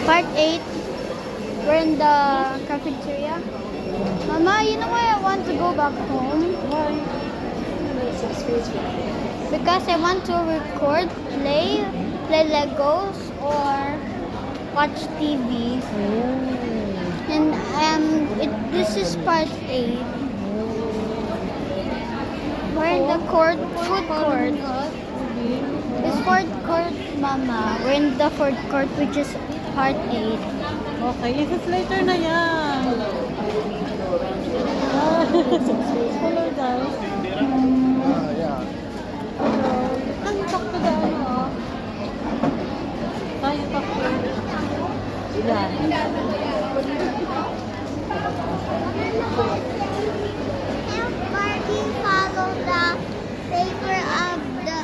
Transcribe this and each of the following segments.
Part 8. We're in the cafeteria. Mama, you know why I want to go back home? Why? Because I want to record, play Legos, or watch TV. And this is part 8. We're in the food court. It's food court, Mama. We're in the food court, which is part 8. Okay, it's later na yan. Hello guys. Hello. Ano, talk to the ano? Tayo talk to. Yan. Help Barbie follow the paper of the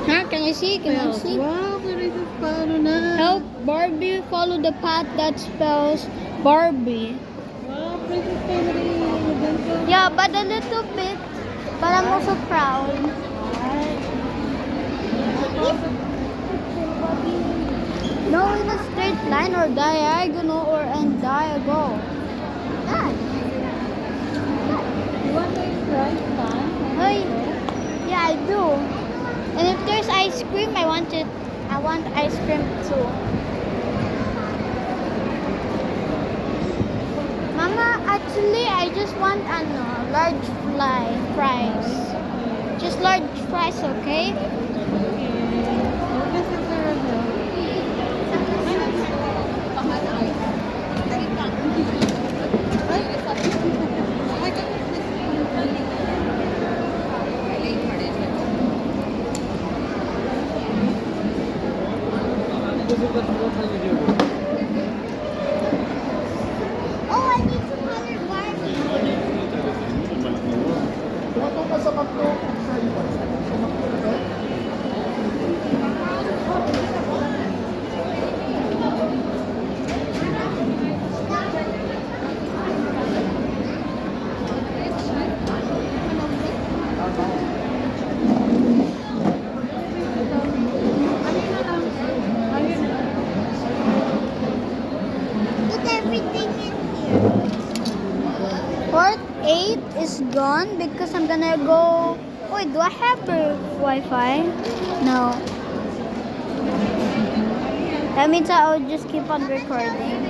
Huh? Can you see? Can you see? Wow, very good. Paano na? Help Barbie follow the path that spells Barbie. Wow, Princess Henry. Yeah, but a little bit. But I'm also proud. No, in a straight line or diagonal or in diagonal. That. You want to try fun? Hey, yeah, I do. And if there's ice cream, I want ice cream too. Mama, actually, I just want large fries. Just large fries, okay? Oh, I need to color Barbie. Put everything in here. Part 8 is gone because I'm gonna go. Wait, do I have Wi-Fi? No. That means I'll just keep on recording.